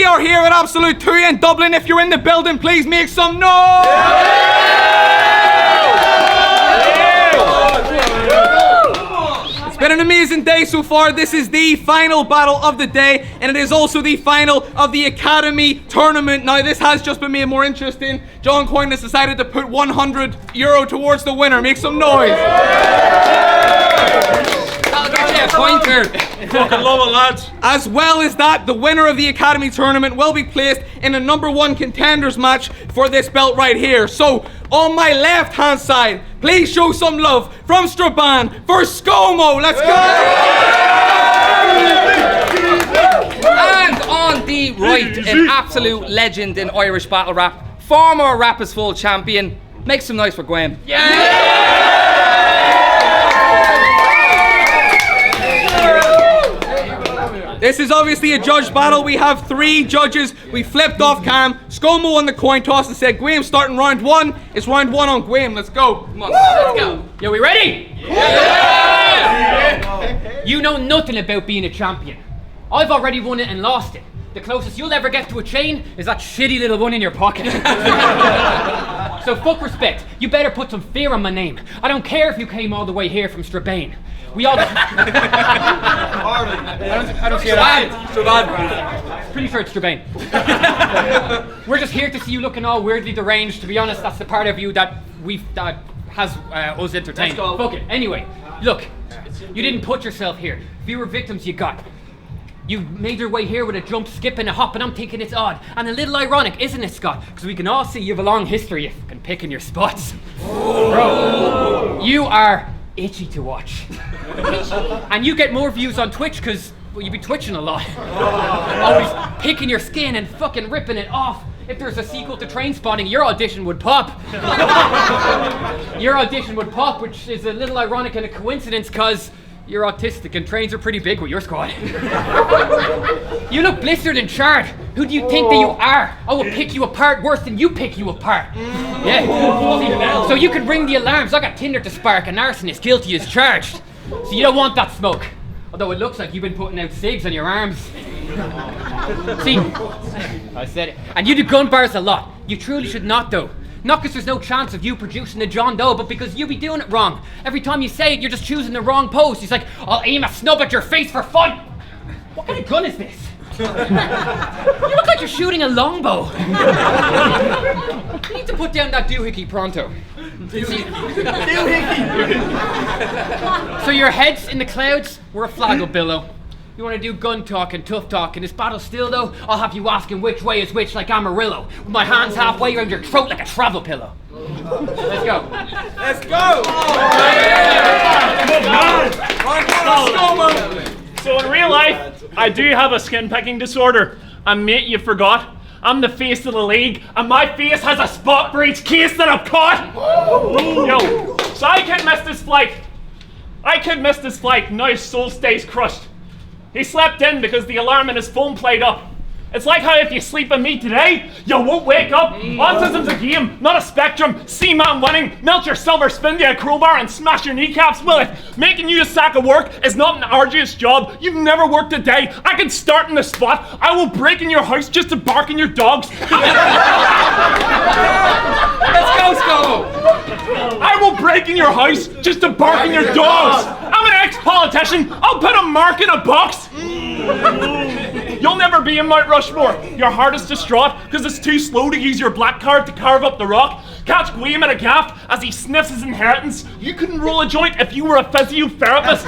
We are here at Absolute 2 in Dublin. If you're in the building, please make some noise! It's been an amazing day so far. This is the final battle of the day, and it is also the final of the Academy tournament. Now, this has just been made more interesting. John Coyne has decided to put €100 towards the winner. Make some noise! Fucking love it, lads. As well as that, the winner of the Academy tournament will be placed in a #1 contenders match for this belt right here. So, on my left hand side, please show some love from Strabane for Scomo. Let's go! And on the right, an absolute legend in Irish battle rap, former Rap is Full champion. Make some noise for Gwame. This is obviously a judge battle. We have 3 judges. We flipped off cam. Scomo won the coin toss and said, Gwame starting round 1. It's round 1 on Gwame. Let's go. Come on, let's go. Yo, we ready? Yeah! You know nothing about being a champion. I've already won it and lost it. The closest you'll ever get to a chain is that shitty little one in your pocket. So fuck respect. You better put some fear on my name. I don't care if you came all the way here from Strabane. We all... I don't see that. Strabane. Pretty sure it's Strabane. We're just here to see you looking all weirdly deranged. To be honest, that's the part of you that has us entertained. Fuck it. Anyway, look, you didn't put yourself here. Fewer victims you got. You made your way here with a jump, skip, and a hop, and I'm thinking it's odd and a little ironic, isn't it, Scott? Because we can all see you have a long history of fucking picking your spots. Bro, you are itchy to watch. And you get more views on Twitch because, well, you be twitching a lot. Always picking your skin and fucking ripping it off. If there's a sequel to Train Spotting, your audition would pop. Your audition would pop, which is a little ironic and a coincidence because you're autistic and trains are pretty big with your squad. You look blistered and charred. Who do you think that you are? I will pick you apart worse than you pick you apart. Yeah. So you can ring the alarms. I got Tinder to spark. An arsonist guilty as charged. So you don't want that smoke. Although it looks like you've been putting out cigs on your arms. See, I said it. And you do gun bars a lot. You truly should not though. Not because there's no chance of you producing a John Doe, but because you be doing it wrong. Every time you say it, you're just choosing the wrong pose. He's like, I'll aim a snub at your face for fun. What kind of gun is this? You look like you're shooting a longbow. You need to put down that doohickey pronto. So your head's in the clouds, we're a flag will billow. You want to do gun talk and tough talk in this battle still though? I'll have you asking which way is which like Amarillo, with my hands halfway around your throat like a travel pillow. Let's go. Let's go! So in real life, I do have a skin picking disorder. And mate, you forgot, I'm the face of the league, and my face has a spot breach case that I've caught. Yo, so I could miss this flight. Now his soul stays crushed. He slept in because the alarm in his phone played up. It's like how if you sleep with me today, you won't wake up. Autism's a game, not a spectrum. C-man winning, melt your silver spin to a crowbar and smash your kneecaps with it. Making you a sack of work is not an arduous job. You've never worked a day. I can start in the spot. I will break in your house just to bark in your dogs. Let's go, Scomo. I will break in your house just to bark in your dogs. I'm an ex-politician. I'll put a mark in a box. You'll never be in Mount Rushmore. Your heart is distraught because it's too slow to use your black card to carve up the rock. Catch Gwame at a gaff as he sniffs his inheritance. You couldn't roll a joint if you were a physiotherapist.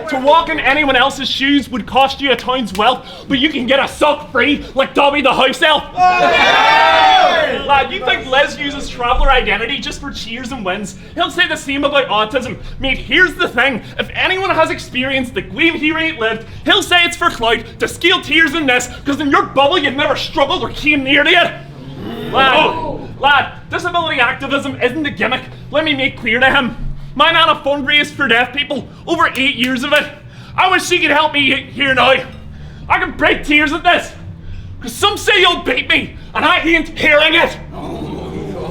To walk in anyone else's shoes would cost you a town's wealth, but you can get a sock free like Dobby the house elf. Lad, you think Les uses traveller identity just for cheers and wins? He'll say the same about autism. Mate, here's the thing. If anyone has experienced the Gwame he ain't lived, he'll say it's for clout to scale tears in this, because in your bubble you've never struggled or came near to it. Lad, disability activism isn't a gimmick. Let me make clear to him. My nana fundraised for deaf people, over 8 years of it. I wish she could help me here now. I can break tears at this, because some say you'll beat me, and I ain't hearing it.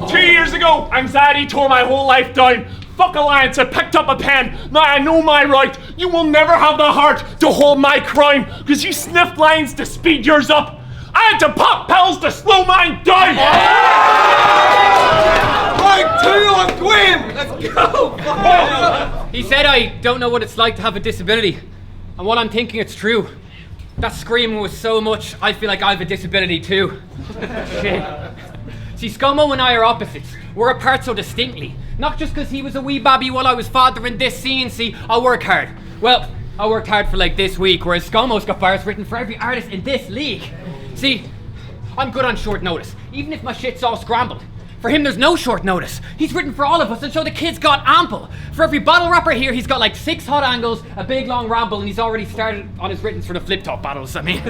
2 years ago, anxiety tore my whole life down. Fuck Alliance, I picked up a pen. Now I know my right. You will never have the heart to hold my crime, because you sniffed lines to speed yours up. I had to pop pills to slow mine down. Right, 2 on Gwame. Let's go. He said I don't know what it's like to have a disability. And while I'm thinking it's true, that screaming was so much, I feel like I have a disability too. Shit. See, Scomo and I are opposites. We're apart so distinctly. Not just because he was a wee babby while I was fathering this scene. See, I work hard. Well, I worked hard for like this week, whereas Scomo's got bars written for every artist in this league. See, I'm good on short notice, even if my shit's all scrambled. For him, there's no short notice. He's written for all of us, and so the kid's got ample. For every battle rapper here, he's got like 6 hot angles, a big long ramble, and he's already started on his writtens for the flip-top battles, I mean.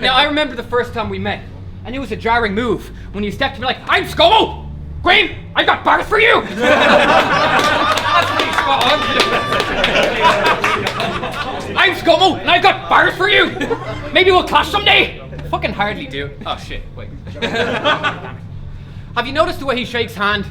Now, I remember the first time we met, and it was a jarring move when you stepped to me like, I'm Scomo! Gwame, I've got bars for you! That's pretty spot on. I'm Scomo, and I've got bars for you! Maybe we'll clash someday! Fucking hardly do. Oh shit, wait. Have you noticed the way he shakes hand?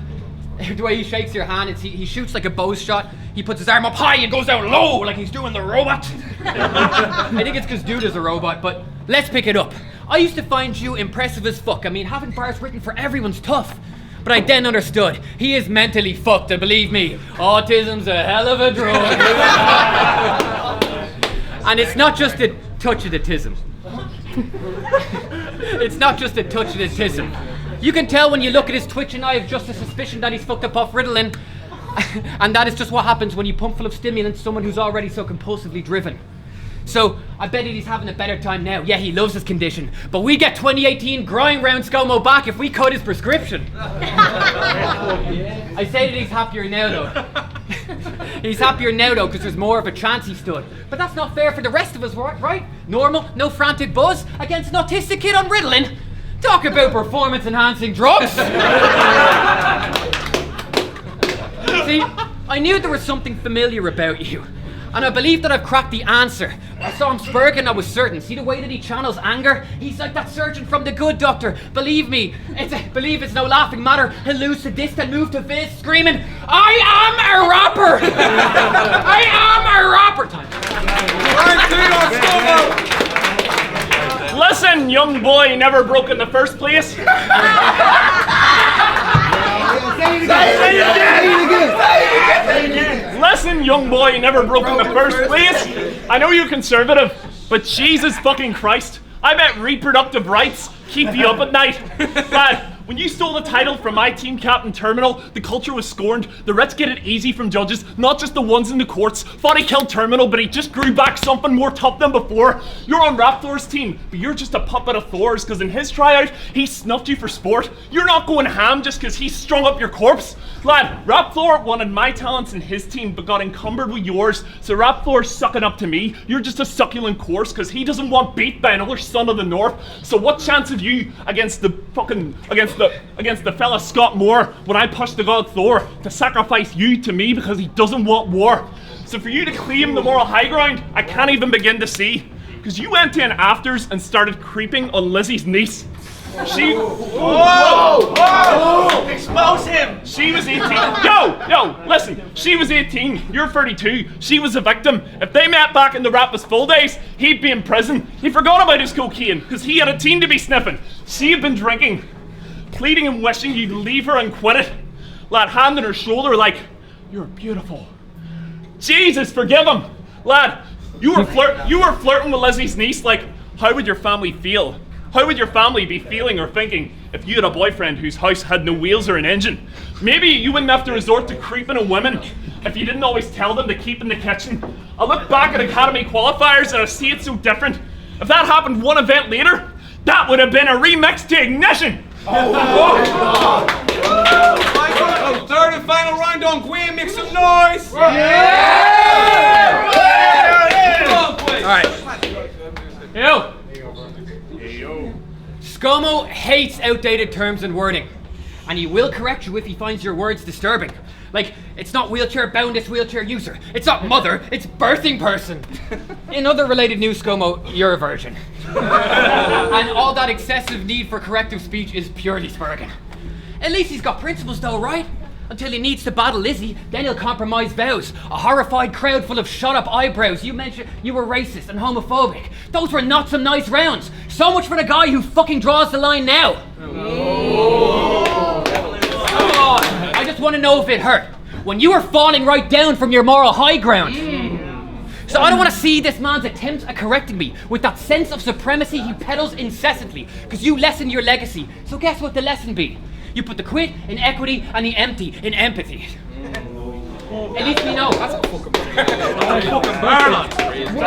The way he shakes your hand, he shoots like a bow shot. He puts his arm up high and goes down low like he's doing the robot. I think it's because dude is a robot, but let's pick it up. I used to find you impressive as fuck. I mean, having bars written for everyone's tough. But I then understood, he is mentally fucked, and believe me, autism's a hell of a drug. And it's not just a touch of autism. It's not just a touch of autism. You can tell when you look at his twitch, and I have just a suspicion that he's fucked up off Ritalin. And that is just what happens when you pump full of stimulants someone who's already so compulsively driven. So, I bet he's having a better time now. Yeah, he loves his condition. But we get 2018 grind round Scomo back if we cut his prescription. I say that he's happier now, though. He's happier now, though, because there's more of a chance he stood. But that's not fair for the rest of us, right? Normal, no frantic buzz against an autistic kid on Ritalin. Talk about performance-enhancing drugs! See, I knew there was something familiar about you. And I believe that I've cracked the answer. I saw him spurg and I was certain. See the way that he channels anger? He's like that surgeon from The Good Doctor. Believe me, it's no laughing matter. He'll lose to this and move to Viz, screaming, I am a rapper! I am a rapper! Listen, young boy, never broke in the first place. Listen, young boy, never broke in the first place. I know you're conservative, but Jesus fucking Christ, I bet reproductive rights keep you up at night. Lad, when you stole the title from my team captain Terminal, the culture was scorned. The Reds get it easy from judges, not just the ones in the courts. Thought he killed Terminal, but he just grew back something more tough than before. You're on Raptor's team, but you're just a puppet of Thor's, because in his tryout, he snuffed you for sport. You're not going ham just because he strung up your corpse. Lad, Raptor wanted my talents in his team, but got encumbered with yours, so Raptor's sucking up to me. You're just a succulent corpse, because he doesn't want beat by another son of the North. So what chance have you against the fella Scott Moore when I pushed the god Thor to sacrifice you to me because he doesn't want war? So for you to claim the moral high ground, I can't even begin to see. Because you went in afters and started creeping on Lizzie's niece. Whoa! Expose him! She was 18. Yo, listen. She was 18. You're 32. She was a victim. If they met back in the Raptors full days, he'd be in prison. He forgot about his cocaine because he had a teen to be sniffing. She had been drinking, pleading and wishing you'd leave her and quit it. Lad, hand on her shoulder like, you're beautiful. Jesus, forgive him. Lad, you were flirting with Lizzie's niece like, how would your family feel? How would your family be feeling or thinking if you had a boyfriend whose house had no wheels or an engine? Maybe you wouldn't have to resort to creeping on women if you didn't always tell them to keep in the kitchen. I look back at Academy qualifiers and I see it so different. If that happened one event later, that would have been a remix to Ignition. Third and final round on Gwame, make some noise! Alright. Yo! Scomo hates outdated terms and wording. And he will correct you if he finds your words disturbing. Like, it's not wheelchair bound, it's wheelchair user. It's not mother, it's birthing person. In other related news, Scomo, you're a virgin. And all that excessive need for corrective speech is purely spurging. At least he's got principles though, right? Until he needs to battle Lizzie, then he'll compromise vows. A horrified crowd full of shut-up eyebrows. You mentioned you were racist and homophobic. Those were not some nice rounds. So much for the guy who fucking draws the line now. Oh. Come on. I just want to know if it hurt. When you were falling right down from your moral high ground. So I don't want to see this man's attempts at correcting me with that sense of supremacy he peddles incessantly, because you lessen your legacy. So guess what the lesson be? You put the quit in equity and the empty in empathy. At least we know. That's fucking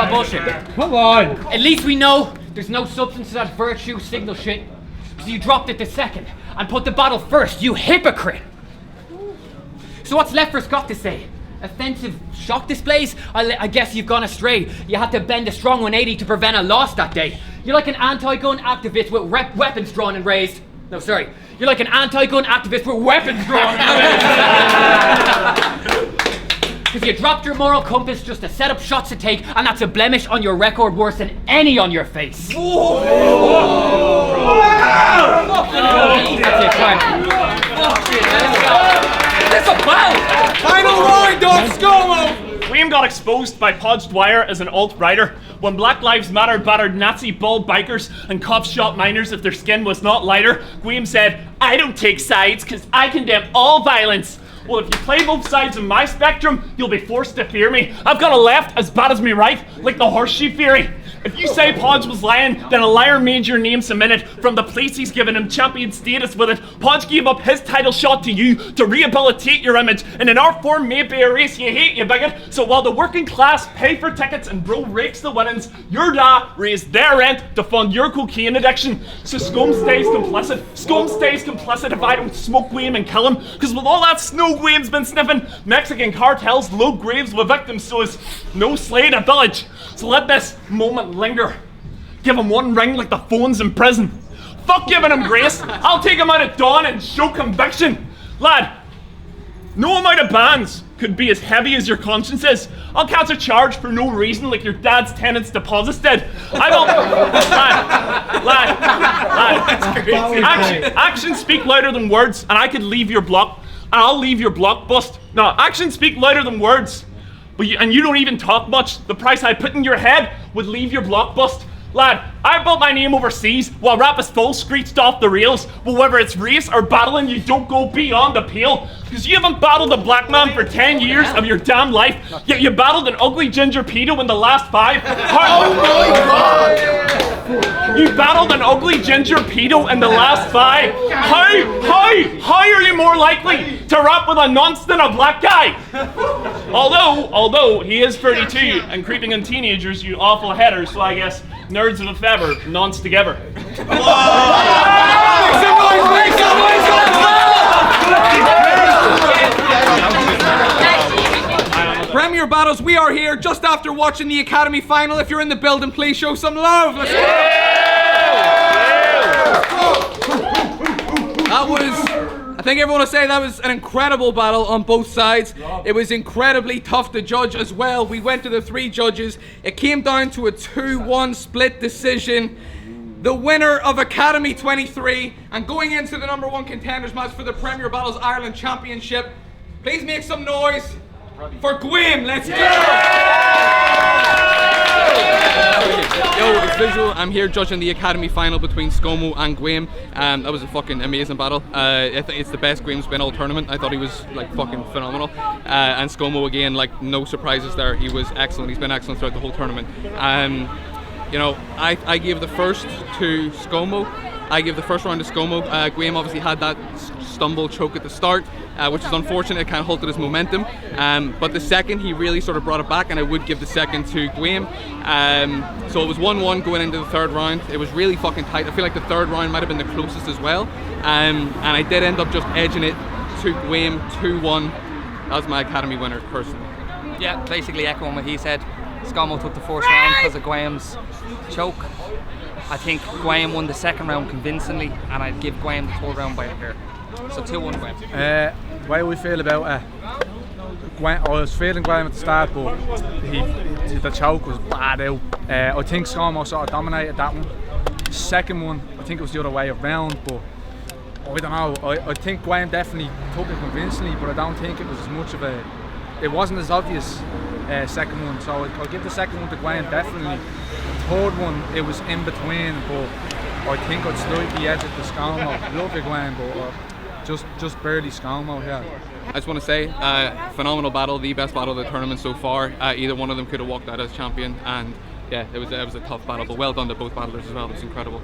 bullshit. Come on. At least we know there's no substance to that virtue signal shit. So you dropped it the second and put the battle first, you hypocrite. So what's left for Scott to say? Offensive shock displays? I guess you've gone astray. You had to bend a strong 180 to prevent a loss that day. You're like an anti-gun activist with weapons drawn and raised. No, sorry. You're like an anti-gun activist with weapons drawn and raised. Because you dropped your moral compass just to set up shots to take, and that's a blemish on your record worse than any on your face. Whoa! That's it, fine. That's a foul! Final round, dog, Scomo! Gwame got exposed by Podge Dwyer as an alt-righter when Black Lives Matter battered Nazi bald bikers and cops shot minors if their skin was not lighter. Gwame said, "I don't take sides because I condemn all violence." Well, if you play both sides of my spectrum, you'll be forced to fear me. I've got a left as bad as me right, like the horseshoe theory. If you say Podge was lying, then a liar made your name cemented. From the place he's given him champion status with it, Podge gave up his title shot to you to rehabilitate your image. And in our form may be a race you hate, you bigot. So while the working class pay for tickets and bro rakes the winnings, your dad raised their rent to fund your cocaine addiction. So Scum stays complicit. Scum stays complicit if I don't smoke Gwame and kill him. Because with all that snow Gwame's been sniffing, Mexican cartels load graves with victims so it's no Slade a village. So let this moment linger. Give him one ring like the phones in prison. Fuck giving him grace. I'll take him out at dawn and show conviction. Lad, no amount of bans could be as heavy as your conscience is. I'll catch a charge for no reason like your dad's tenants deposits did. I don't... Lad. Actions speak louder than words, and I could leave your block, and I'll leave your block bust. No, actions speak louder than words. And you don't even talk much. The price I put in your head would leave your block bust. Lad, I built my name overseas while rap is full screeched off the rails. But whether it's race or battling, you don't go beyond the pale. Because you haven't battled a black man for 10 years of your damn life, yet you battled an ugly ginger pedo in the last 5. Oh my God! You battled an ugly ginger pedo in the last 5. How are you more likely to rap with a nonce than a black guy? Although he is 32 and creeping on teenagers, you awful headers, so I guess nerds of a feather, nonce together. Premier Battles, we are here just after watching the Academy final. If you're in the building, please show some love. Let's go. That was, I think everyone will say that was an incredible battle on both sides. It was incredibly tough to judge as well. We went to the 3 judges. It came down to a 2-1 split decision. The winner of Academy 23 and going into the #1 contenders match for the Premier Battles Ireland Championship. Please make some noise for Gwame. Let's go! Yo, it's Vizual. I'm here judging the Academy final between Scomo and Gwame. That was a fucking amazing battle. I think it's the best Gwame's been all tournament. I thought he was like fucking phenomenal. And Scomo again, like no surprises there. He was excellent. He's been excellent throughout the whole tournament. You know, I gave the first to Scomo. I gave the first round to Scomo. Gwame obviously had that stumble choke at the start, which is unfortunate. It kind of halted his momentum. But the second, he really sort of brought it back, and I would give the second to Gwame. So it was 1-1 going into the 3rd round. It was really fucking tight. I feel like the 3rd round might have been the closest as well. And I did end up just edging it to Gwame 2-1. That was my Academy winner, personally. Yeah, basically echoing what he said. Scomo took the first round because of Gwame's choke. I think Gwame won the 2nd round convincingly, and I'd give Gwame the 3rd round by a pair. So 2-1 Gwame. The way we feel about Gwame, I was feeling Gwame at the start, but the choke was bad out. I think Scomo sort of dominated that one. The second one, I think it was the other way around, but I don't know. I think Gwame definitely took it convincingly, but I don't think it was as much of a. It wasn't as obvious second one, so I'll give the second one to Gwame definitely. The third one, it was in between, but I think I'd slightly edge it to Scomo. Love you, Gwame, but just barely Scomo here. I just want to say, phenomenal battle, the best battle of the tournament so far. Either one of them could have walked out as champion, and yeah, it was a tough battle, but well done to both battlers as well. It was incredible.